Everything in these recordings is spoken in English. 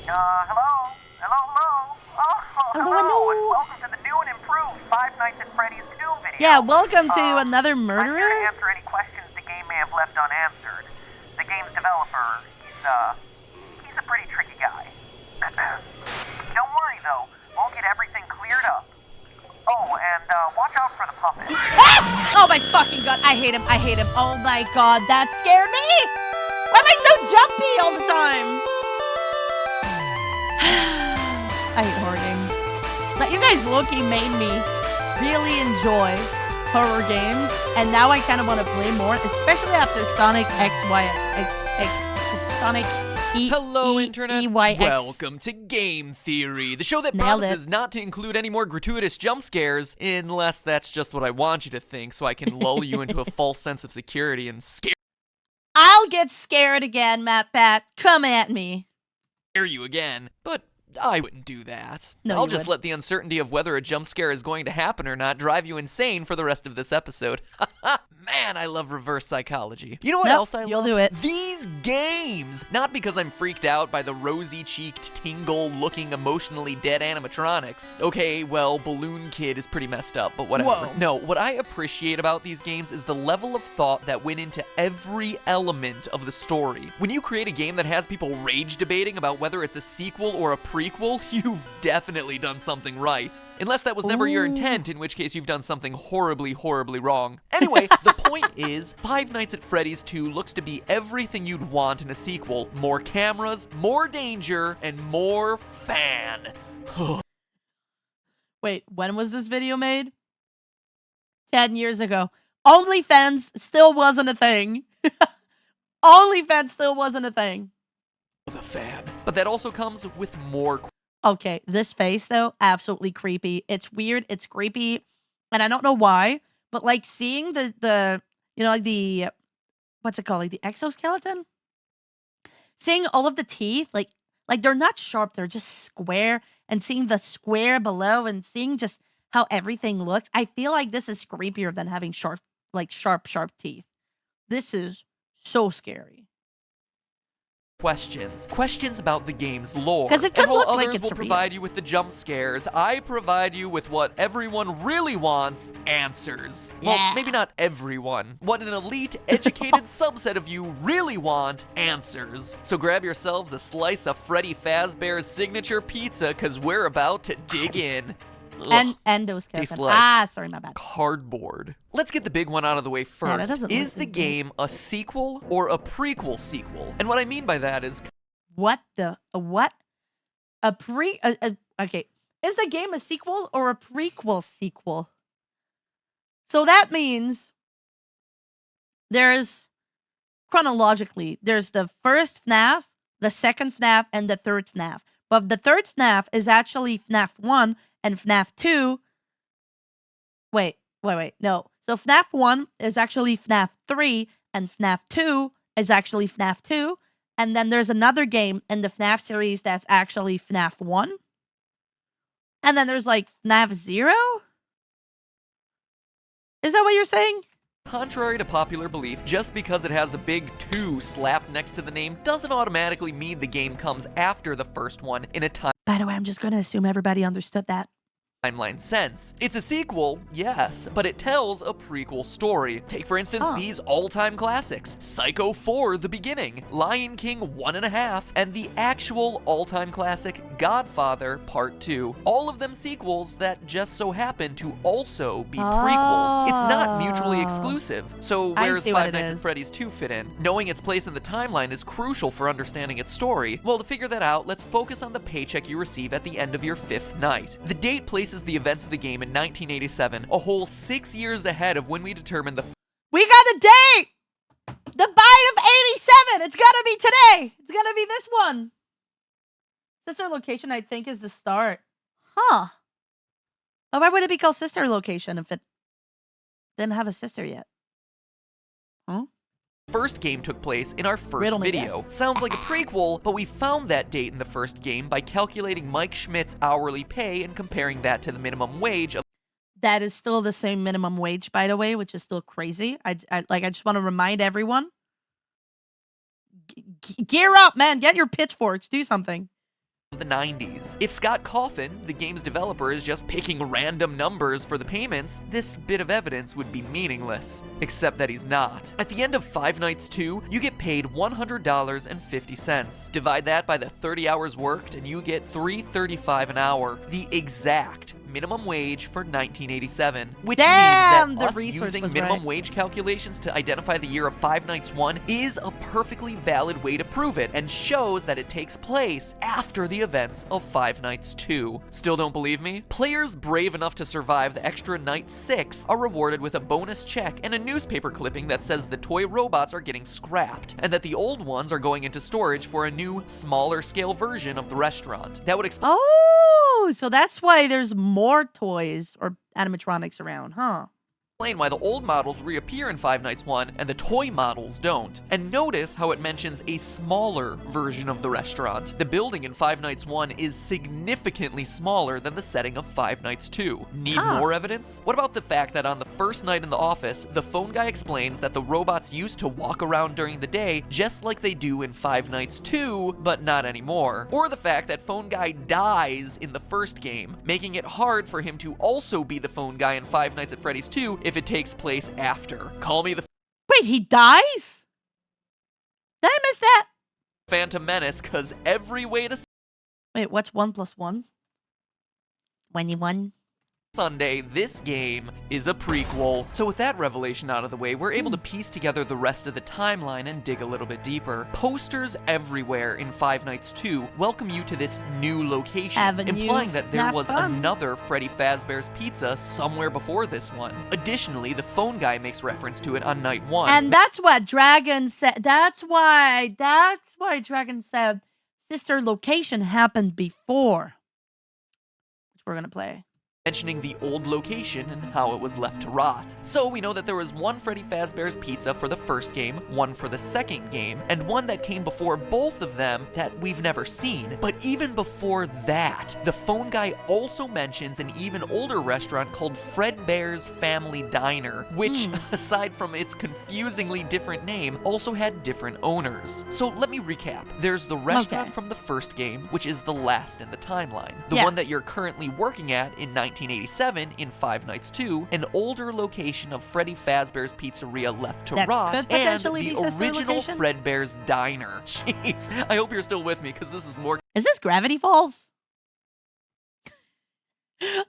Hello? Hello, hello? Oh, Hello, hello, hello. and welcome to the new and improved Five Nights at Freddy's 2 video. Yeah, welcome to another I'm here to murderer. answer any questions the game may have left unanswered. The game's developer, he's a pretty tricky guy. Don't worry, though. We'll get everything cleared up. Oh, and, watch out for the puppet. Ah! Oh my fucking god, I hate him, I hate him. Oh my god, that scared me! Why am I so jumpy all the time? I hate horror games. Like, you guys low-key made me really enjoy horror games, and now I kind of want to play more, especially after Sonic Sonic Hello, Internet. EYX. Welcome to Game Theory, the show that Nailed promises not to include any more gratuitous jump scares, unless that's just what I want you to think, so I can lull you into a false sense of security and scare I'll get scared again, MatPat. Come at me. you again. But I wouldn't do that. No, I'll you just would. let the uncertainty of whether a jump scare is going to happen or not drive you insane for the rest of this episode. Man, I love reverse psychology. You know what Nope, else I love? you'll do it. These games! Not because I'm freaked out by the rosy-cheeked, tingle-looking, emotionally dead animatronics. Okay, well, Balloon Kid is pretty messed up, but whatever. Whoa. No, what I appreciate about these games is the level of thought that went into every element of the story. When you create a game that has people rage debating about whether it's a sequel or a prequel, you've definitely done something right. Unless that was never your intent, in which case you've done something horribly, horribly wrong. Anyway, the point is, Five Nights at Freddy's 2 looks to be everything you'd want in a sequel. More cameras, more danger, and more fan. Wait, when was this video made? 10 years ago. OnlyFans still wasn't a thing. OnlyFans still wasn't a thing. The fan. But that also comes with more Okay, this face, though, absolutely creepy. It's weird, it's creepy, and I don't know why, but, like, seeing the you know, like, the, what's it called, like, the exoskeleton? Seeing all of the teeth, like, they're not sharp, they're just square, and seeing the square below, and seeing just how everything looks, I feel like this is creepier than having sharp teeth. This is so scary. questions about the game's lore. 'Cause it could and while look like others it's will real. provide you with the jump scares, I provide you with what everyone really wants, answers. Yeah. Well, maybe not everyone. What an elite, educated subset of you really want, answers. So grab yourselves a slice of Freddy Fazbear's signature pizza, cause we're about to dig in. Ugh. Endoskeleton. Tastes like Sorry, my bad. Cardboard. Let's get the big one out of the way that first. doesn't Is look the good. game a sequel or a prequel sequel? And what I mean by that is What the? What? Okay. Is the game a sequel or a prequel sequel? So that means there's, chronologically, there's the first FNAF, the second FNAF, and the third FNAF. But the third FNAF is actually FNAF 1 and FNAF 2. Wait. No. So FNAF 1 is actually FNAF 3, and FNAF 2 is actually FNAF 2. And then there's another game in the FNAF series that's actually FNAF 1. And then there's like FNAF 0? Is that what you're saying? contrary to popular belief, just because it has a big 2 slapped next to the name doesn't automatically mean the game comes after the first one in a By the way, I'm just going to assume everybody understood that. timeline sense. It's a sequel, yes, but it tells a prequel story. Take, for instance, these all-time classics: Psycho 4: The Beginning, Lion King 1.5, and the actual all-time classic Godfather Part 2. All of them sequels that just so happen to also be prequels. It's not mutually exclusive. So I where's see what Five it Nights at is. Freddy's 2 fit in? Knowing its place in the timeline is crucial for understanding its story. Well, to figure that out, let's focus on the paycheck you receive at the end of your 5th night. The date places the events of the game in 1987, a whole 6 years ahead of when we determined the We got a date! The bite of 87! It's gotta be today! It's gotta be this one! Sister Location, I think, is the start. Huh. But why would it be called Sister Location if it didn't have a sister yet? Huh? first game took place in our first Riddle me video. this. Sounds like a prequel, but we found that date in the first game by calculating Mike Schmidt's hourly pay and comparing that to the minimum wage of That is still the same minimum wage, by the way, which is still crazy. I just want to remind everyone. Gear up, man. Get your pitchforks. Do something. of the 90s. If Scott Cawthon, the game's developer, is just picking random numbers for the payments, this bit of evidence would be meaningless. Except that he's not. At the end of Five Nights 2, you get paid $100.50. Divide that by the 30 hours worked and you get $3.35 an hour, the exact minimum wage for 1987, which means that us using minimum wage calculations to identify the year of Five Nights 1 is a perfectly valid way to prove it, and shows that it takes place after the events of Five Nights 2. Still don't believe me? Players brave enough to survive the extra night 6 are rewarded with a bonus check and a newspaper clipping that says the toy robots are getting scrapped, and that the old ones are going into storage for a new, smaller scale version of the restaurant. That would explain. Oh, so that's why there's more toys or animatronics around, huh? Why the old models reappear in Five Nights 1 and the toy models don't. And notice how it mentions a smaller version of the restaurant. The building in Five Nights 1 is significantly smaller than the setting of Five Nights 2. Need more evidence? What about the fact that on the first night in the office, the phone guy explains that the robots used to walk around during the day just like they do in Five Nights 2, but not anymore? Or the fact that phone guy dies in the first game, making it hard for him to also be the phone guy in Five Nights at Freddy's 2 if it takes place after. Call me the Wait, he dies? Did I miss that? Phantom Menace, cause every way to Wait, what's 1 + 1? 21. Sunday, this game is a prequel. So with that revelation out of the way, we're able to piece together the rest of the timeline and dig a little bit deeper. Posters everywhere in Five Nights 2 welcome you to this new location, implying that there was another Freddy Fazbear's Pizza somewhere before this one. Additionally, the phone guy makes reference to it on night 1. And that's what Dragon said. That's why Dragon said sister location happened before. Which we're gonna play. Mentioning the old location and how it was left to rot. So we know that there was one Freddy Fazbear's Pizza for the first game, one for the second game, and one that came before both of them that we've never seen. But even before that, the phone guy also mentions an even older restaurant called Fredbear's Family Diner, which, aside from its confusingly different name, also had different owners. So let me recap. There's the restaurant from the first game, which is the last in the timeline. The one that you're currently working at in 1987 in Five Nights 2, an older location of Freddy Fazbear's Pizzeria left to rot, and the original Fredbear's Diner. Jeez, I hope you're still with me, because this is more. Is this Gravity Falls?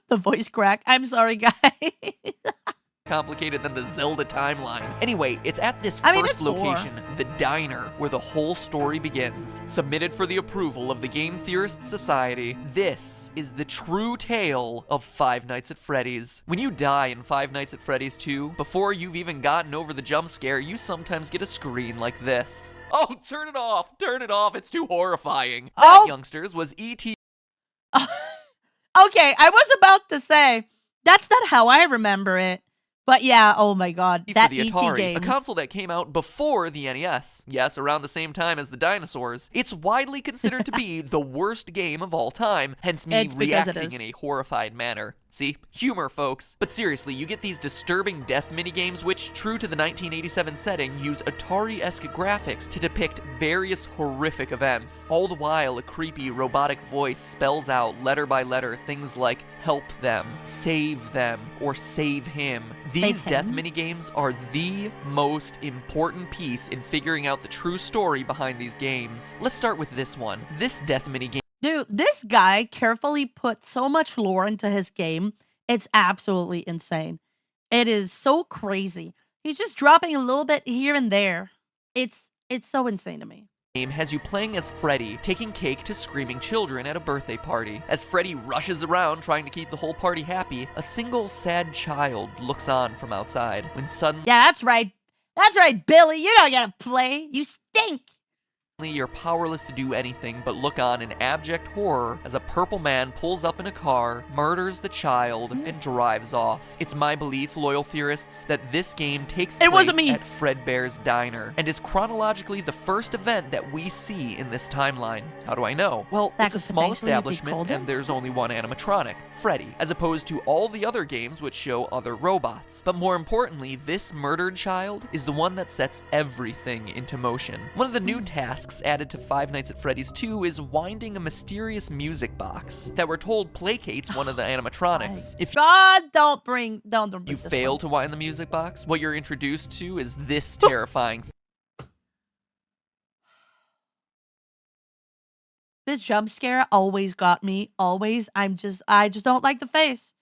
The voice crack. I'm sorry, guys. complicated than the Zelda timeline. Anyway, it's at this first location, the diner, where the whole story begins. Submitted for the approval of the Game Theorists Society, this is the true tale of Five Nights at Freddy's. When you die in Five Nights at Freddy's 2, before you've even gotten over the jump scare, you sometimes get a screen like this. Oh, turn it off! Turn it off! It's too horrifying. That, youngsters, was E.T. Okay, I was about to say, that's not how I remember it. But yeah, oh my god, that the E.T. Atari, game. a console that came out before the NES. Yes, around the same time as the dinosaurs. It's widely considered to be the worst game of all time, hence me reacting in a horrified manner. See? Humor, folks. But seriously, you get these disturbing death minigames which, true to the 1987 setting, use Atari-esque graphics to depict various horrific events. All the while, a creepy robotic voice spells out letter by letter things like help them, or save him. These death minigames are the most important piece in figuring out the true story behind these games. Let's start with this one. This death minigame. Dude, this guy carefully put so much lore into his game. It's absolutely insane. It is so crazy. He's just dropping a little bit here and there. It's so insane to me. Game has you playing as Freddy, taking cake to screaming children at a birthday party. As Freddy rushes around trying to keep the whole party happy, a single sad child looks on from outside when suddenly— Yeah, that's right. That's right, Billy. You don't gotta play. You stink. You're powerless to do anything but look on in abject horror as a purple man pulls up in a car, murders the child, and drives off. It's my belief, loyal theorists, that this game takes place at Fredbear's Diner and is chronologically the first event that we see in this timeline. How do I know? Well, it's a small establishment and there's only one animatronic, Freddy, as opposed to all the other games which show other robots. But more importantly, this murdered child is the one that sets everything into motion. One of the new tasks discs added to Five Nights at Freddy's 2 is winding a mysterious music box that we're told placates one of the animatronics. If God, don't bring you this fail one. to wind the music box, what you're introduced to is this terrifying This jump scare always got me. Always. I just don't like the face.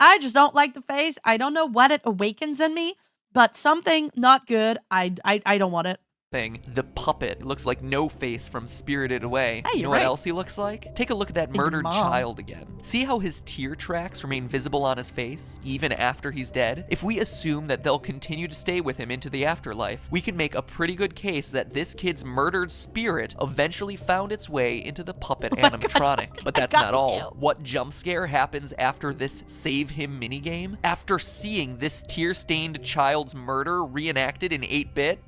I just don't like the face. I don't know what it awakens in me, but something not good. I don't want it. thing, the puppet. It looks like No Face from Spirited Away. Hey, you know you're what right. else he looks like? Take a look at that Like your murdered mom. child again. See how his tear tracks remain visible on his face, even after he's dead? If we assume that they'll continue to stay with him into the afterlife, we can make a pretty good case that this kid's murdered spirit eventually found its way into the puppet animatronic. But that's not all. What jump scare happens after this Save Him minigame? After seeing this tear-stained child's murder reenacted in 8-bit,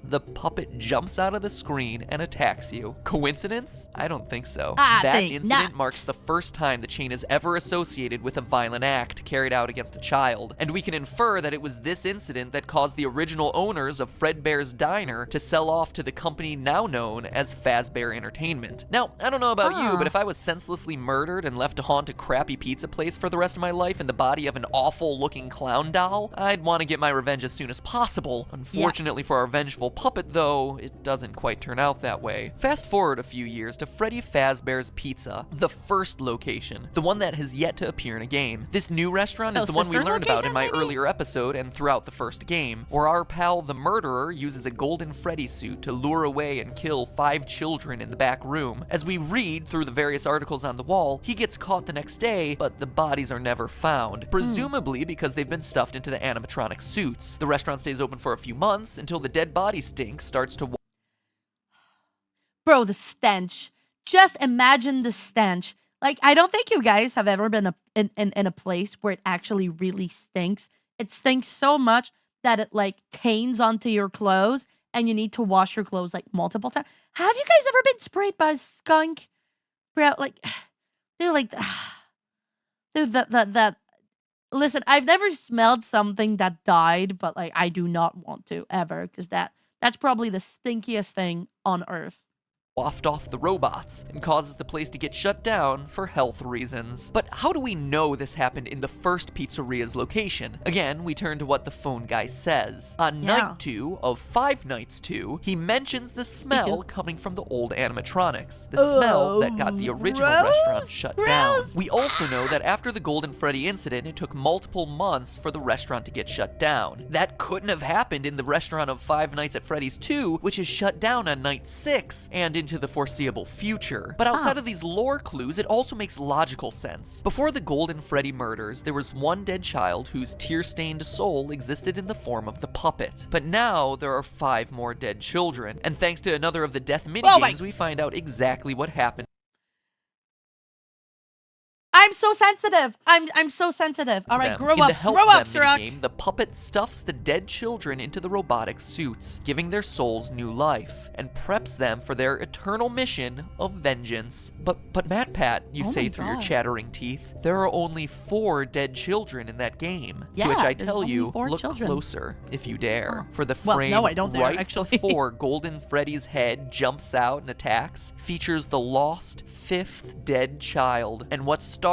the puppet jumps out of the screen and attacks you. Coincidence? I don't think so. I That think incident not. marks the first time the chain is ever associated with a violent act carried out against a child, and we can infer that it was this incident that caused the original owners of Fredbear's Diner to sell off to the company now known as Fazbear Entertainment. Now, I don't know about you, but if I was senselessly murdered and left to haunt a crappy pizza place for the rest of my life in the body of an awful-looking clown doll, I'd want to get my revenge as soon as possible. Unfortunately for our vengeful puppet, though, it doesn't quite turn out that way. Fast forward a few years to Freddy Fazbear's Pizza, the first location, the one that has yet to appear in a game. This new restaurant is the one we sister learned about in my location, maybe? earlier episode and throughout the first game, where our pal the murderer uses a golden Freddy suit to lure away and kill 5 children in the back room. As we read through the various articles on the wall, he gets caught the next day, but the bodies are never found, presumably because they've been stuffed into the animatronic suits. The restaurant stays open for a few months until the dead body stink starts to Bro, the stench. Just imagine the stench. Like, I don't think you guys have ever been in a place where it actually really stinks. It stinks so much that it, like, tains onto your clothes and you need to wash your clothes, like, multiple times. Have you guys ever been sprayed by a skunk? Bro, like, they're like, dude, that. Listen, I've never smelled something that died, but, like, I do not want to, ever, because that's probably the stinkiest thing on Earth. waft off the robots and causes the place to get shut down for health reasons. But how do we know this happened in the first pizzeria's location? Again, we turn to what the phone guy says. On night 2 of Five Nights 2, he mentions the smell coming from the old animatronics. The smell that got the original restaurant shut down. We also know that after the Golden Freddy incident, it took multiple months for the restaurant to get shut down. That couldn't have happened in the restaurant of Five Nights at Freddy's 2, which is shut down on night 6 and into the foreseeable future. But outside of these lore clues, it also makes logical sense. Before the Golden Freddy murders, there was one dead child whose tear-stained soul existed in the form of the puppet. But now there are 5 more dead children, and thanks to another of the death minigames, we find out exactly what happened. I'm so sensitive. I'm so sensitive. All right, grow In up. the Help Grow up, Them Sirach. minigame, the puppet stuffs the dead children into the robotic suits, giving their souls new life, and preps them for their eternal mission of vengeance. But MatPat, you say through your chattering teeth, there are only 4 dead children in that game. Yeah, to which I there's tell only you, 4 look children. closer if you dare. For the Well, frame no, I don't dare, right actually. before Golden Freddy's head jumps out and attacks, features the lost 5th dead child, and what started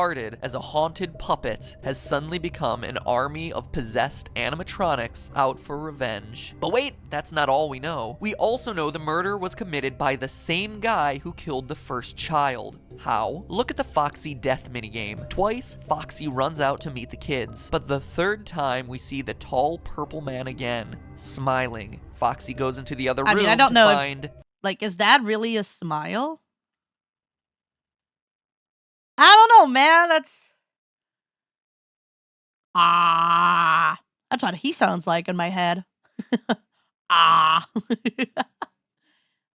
as a haunted puppet has suddenly become an army of possessed animatronics out for revenge. But wait, that's not all we know. We also know the murder was committed by the same guy who killed the first child. How? Look at the Foxy death minigame. Twice, Foxy runs out to meet the kids, but the 3rd time we see the tall purple man again, smiling. Foxy goes into the other room I don't to know if- find... Like, is that really a smile? I don't know, man. That's what he sounds like in my head. I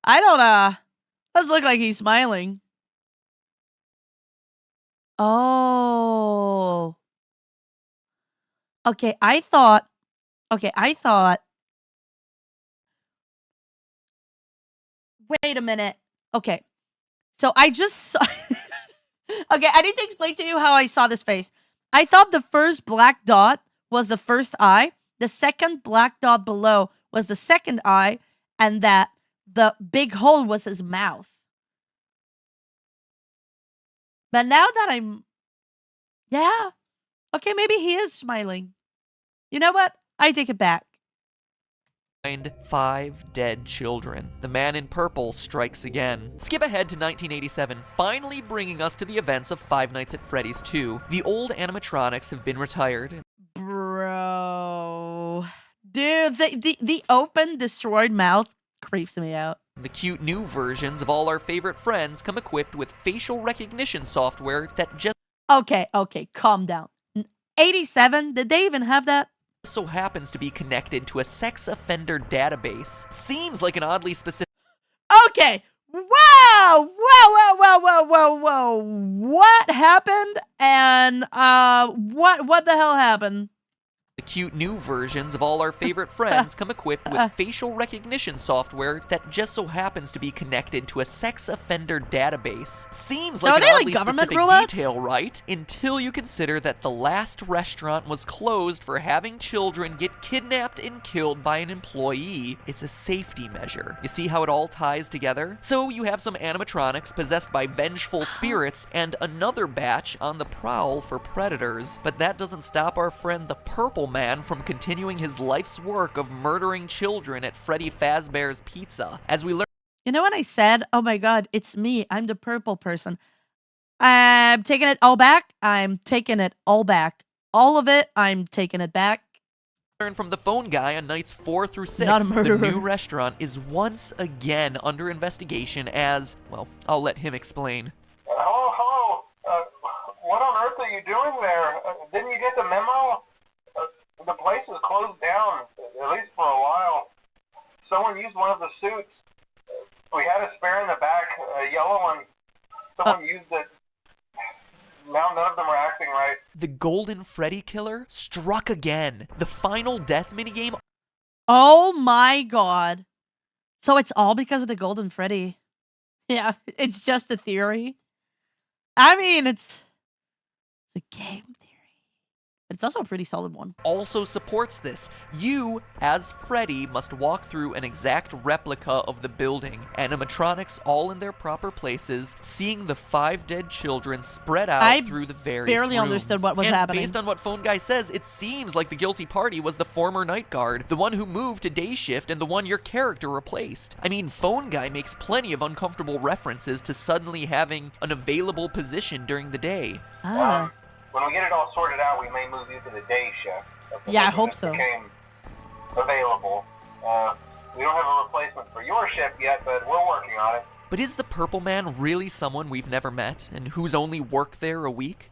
don't doesn't look like he's smiling. Oh. Okay, I thought wait a minute. Okay. So I just saw okay, I need to explain to you how I saw this face. I thought the first black dot was the first eye. The second black dot below was the second eye. And that the big hole was his mouth. But now that yeah, okay, maybe he is smiling. You know what? I take it back. Find 5 dead children. The man in purple strikes again. Skip ahead to 1987, finally bringing us to the events of Five Nights at Freddy's 2. The old animatronics have been retired. Bro. Dude, the open, destroyed mouth creeps me out. The cute new versions of all our favorite friends come equipped with facial recognition software that just Okay, calm down. 87? Did they even have that? so happens to be connected to a sex offender database. Seems like an oddly specific. Okay. Whoa! What happened? And what the hell happened? The cute new versions of all our favorite friends come equipped with facial recognition software that just so happens to be connected to a sex offender database. Seems like Are an they like oddly government specific roulettes? detail, right? Until you consider that the last restaurant was closed for having children get kidnapped and killed by an employee. It's a safety measure. You see how it all ties together? So you have some animatronics possessed by vengeful spirits and another batch on the prowl for predators. But that doesn't stop our friend the Purple Man from continuing his life's work of murdering children at Freddy Fazbear's Pizza. As we learn. You know when I said, oh my god, it's me, I'm the purple person. I'm taking it all back. I'm taking it all back. All of it, I'm taking it back. Learn from the phone guy on nights 4 through 6. Not a murderer. The new restaurant is once again under investigation as, well, I'll let him explain. Hello. What on earth are you doing there? Didn't you get the memo? The place is closed down, at least for a while. Someone used one of the suits. We had a spare in the back, a yellow one. Someone used it. Now none of them are acting right. The Golden Freddy Killer struck again. The final death minigame. Oh my god. So it's all because of the Golden Freddy. Yeah, it's just a theory. I mean, it's a game theory. It's also a pretty solid one. Also supports this. You, as Freddy, must walk through an exact replica of the building. Animatronics all in their proper places, seeing the 5 dead children spread out through the various barely rooms. understood what was and happening. Based on what Phone Guy says, it seems like the guilty party was the former night guard, the one who moved to day shift and the one your character replaced. I mean, Phone Guy makes plenty of uncomfortable references to suddenly having an available position during the day. When we get it all sorted out, we may move you to the day shift. Yeah, I hope so. Became available. We don't have a replacement for your shift yet, but we're working on it. But is the Purple Man really someone we've never met and who's only worked there a week?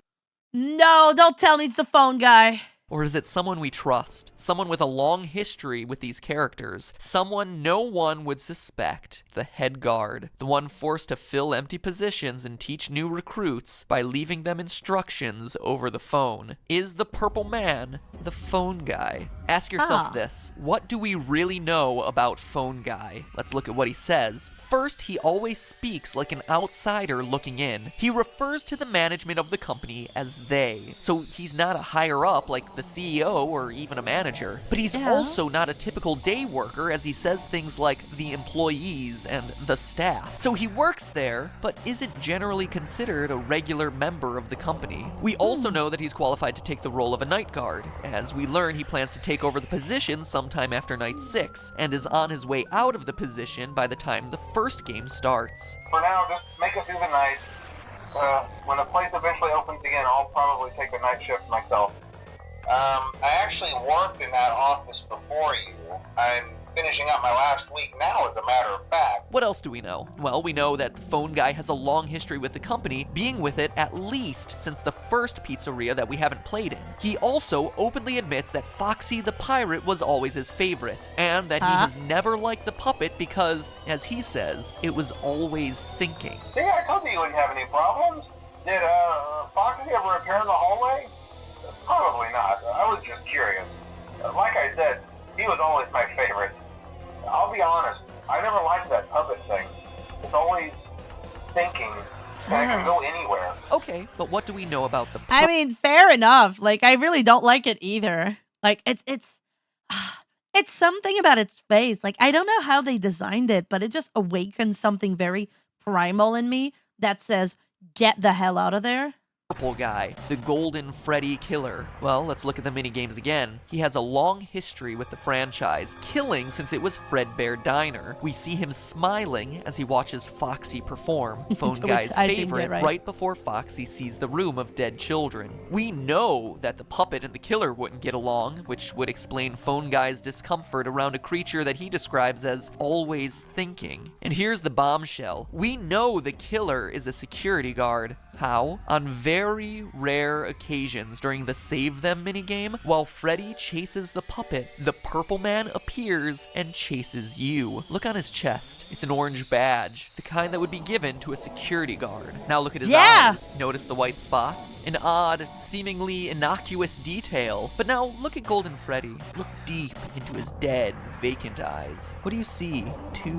No, don't tell me it's the phone guy. Or is it someone we trust? Someone with a long history with these characters? Someone no one would suspect? The head guard. The one forced to fill empty positions and teach new recruits by leaving them instructions over the phone. Is the Purple Man the phone guy? Ask yourself this. What do we really know about Phone Guy? Let's look at what he says. First, he always speaks like an outsider looking in. He refers to the management of the company as they. So he's not a higher up like the CEO or even a manager. But he's also not a typical day worker, as he says things like the employees and the staff. So he works there, but isn't generally considered a regular member of the company. We also know that he's qualified to take the role of a night guard. As we learn, he plans to take over the position sometime after night 6, and is on his way out of the position by the time the first game starts. For now, just make it through the night. When the place eventually opens again, I'll probably take the night shift myself. I actually worked in that office before you. I'm finishing up my last week now, as a matter of fact. What else do we know? Well, we know that Phone Guy has a long history with the company, being with it at least since the first pizzeria that we haven't played in. He also openly admits that Foxy the Pirate was always his favorite, and that he has never liked the puppet because, as he says, it was always thinking. See, I told you you wouldn't have any problems. Did Foxy ever appear in the hallway? Probably not. I was just curious. Like I said, he was always my favorite. I'll be honest, I never liked that puppet thing. It's always thinking, and I can go anywhere. Okay, but what do we know about the I mean, fair enough. Like, I really don't like it either. Like, it's It's something about its face. Like, I don't know how they designed it, but it just awakens something very primal in me that says, get the hell out of there. Purple guy, the golden Freddy killer. Well, let's look at the minigames again. He has a long history with the franchise, killing since it was Fredbear Diner. We see him smiling as he watches Foxy perform, Phone Which Guy's I didn't favorite, get right. right before Foxy sees the room of dead children. We know that the puppet and the killer wouldn't get along, which would explain Phone Guy's discomfort around a creature that he describes as always thinking. And here's the bombshell. We know the killer is a security guard. How? On very rare occasions during the Save Them minigame, while Freddy chases the puppet, the purple man appears and chases you. Look on his chest. It's an orange badge, the kind that would be given to a security guard. Now look at his eyes. Notice the white spots? An odd, seemingly innocuous detail. But now look at Golden Freddy. Look deep into his dead, vacant eyes. What do you see? Two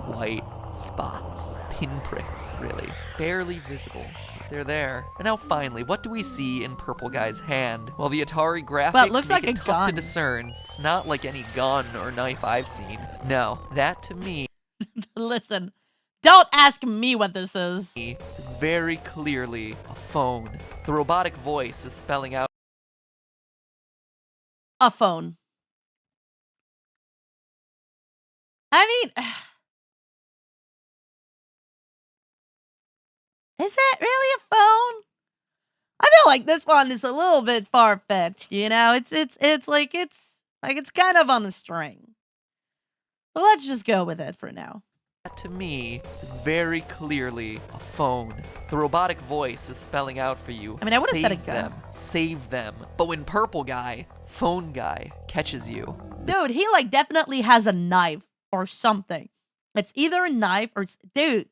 white spots. Pinpricks, really. Barely visible. They're there. And now finally, what do we see in Purple Guy's hand? Well, the Atari graphics Well, it looks make like it a tough gun. to discern. It's not like any gun or knife I've seen. No, that to me Listen, don't ask me what this is. is very clearly a phone. The robotic voice is spelling out A phone. I mean, is it really a phone? I feel like this one is a little bit far-fetched, you know? It's kind of on the string. But let's just go with it for now. to me is very clearly a phone. The robotic voice is spelling out for you. I mean, I would've said a save gun. them, save them. But when Purple Guy, Phone Guy, catches you, Dude, he like definitely has a knife or something. It's either a knife or dude.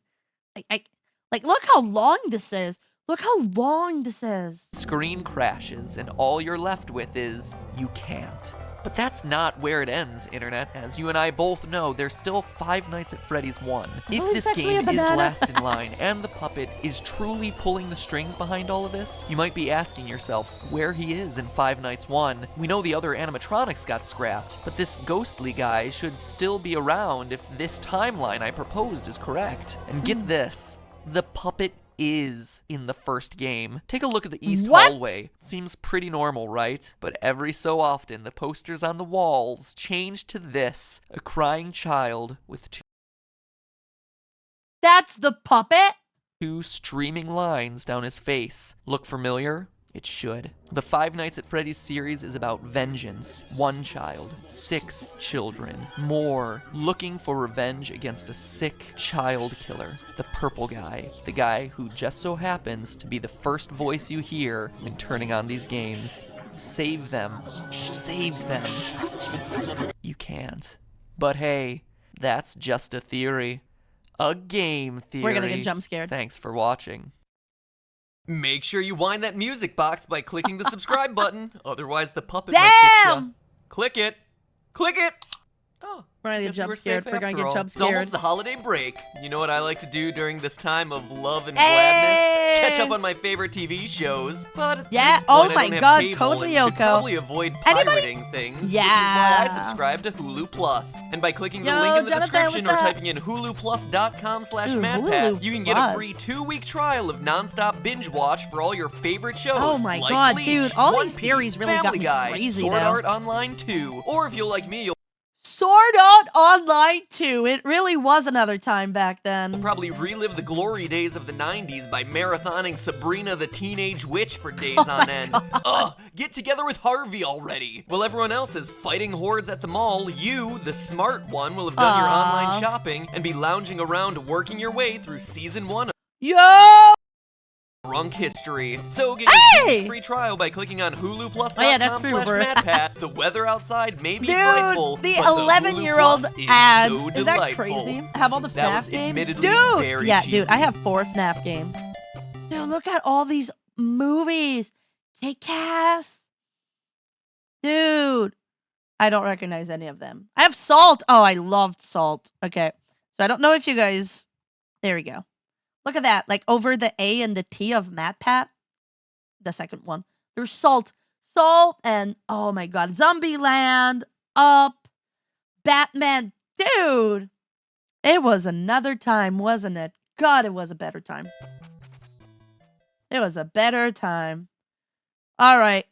Like look how long this is. Look how long this is. screen crashes and all you're left with is, you can't. But that's not where it ends, Internet. As you and I both know, there's still Five Nights at Freddy's 1. If Oh, this it's actually a game is banana. last in line and the puppet is truly pulling the strings behind all of this, you might be asking yourself where he is in Five Nights 1. We know the other animatronics got scrapped, but this ghostly guy should still be around if this timeline I proposed is correct. And get this, the puppet is in the first game. Take a look at the east What? hallway. Seems pretty normal, right? But every so often, the posters on the walls change to this, a crying child with That's the puppet? two streaming lines down his face. Look familiar? It should. The Five Nights at Freddy's series is about vengeance. One child, 6 children, more, looking for revenge against a sick child killer. The Purple Guy, the guy who just so happens to be the first voice you hear when turning on these games. Save them. Save them. You can't. But hey, that's just a theory. A game theory. We're gonna get jump scared. Thanks for watching. Make sure you wind that music box by clicking the subscribe button. Otherwise, the puppet might get ya. Damn! Click it. Click it. Oh, We're gonna get guess you jump were scared. safe We're gonna after get all. jump It's almost scared. the holiday break. You know what I like to do during this time of love and Hey! gladness? Catch up on my favorite TV shows. But at Yeah, this oh point, I my don't have God, cable Code and Lyoko. should probably avoid Anybody- pirating things. Which is why Yeah. I subscribe to Hulu Plus. And by clicking the Yo, link in the Jonathan, description or what's up? typing in huluplus.com/MatPat, Ooh, Hulu you can get a Plus. free 2-week trial of nonstop binge watch for all your favorite shows. Oh my like God, Bleach, dude, all One these Piece, theories really got Family me Guy, crazy, Sword though. Art Online 2, or if you're like me, you'll Sword Art Online 2. It really was another time back then. probably relive the glory days of the 90s by marathoning Sabrina the Teenage Witch for days Oh on end. Ugh, get together with Harvey already. While everyone else is fighting hordes at the mall, you, the smart one, will have done your Aw. online shopping and be lounging around working your way through season 1 of Yo! Drunk History. So get Hey! a free trial by clicking on huluplus.com Oh, yeah, that's true, bro. /MatPat. The weather outside may be Dude, frightful, the but the 11-year-old Hulu Plus is ads. so Is that delightful. crazy? Have all the That was FNAF games? admittedly Dude! very Yeah, dude, I cheesy. have 4 FNAF games. Dude, look at all these movies. Kick-Ass. Dude. I don't recognize any of them. I have Salt. Oh, I loved Salt. Okay. So I don't know if you guys... There we go. Look at that. Like over the A and the T of MatPat. The second one. There's Salt. Salt and, oh my God, Zombieland, Up, Batman, dude. It was another time, wasn't it? God, it was a better time. It was a better time. All right.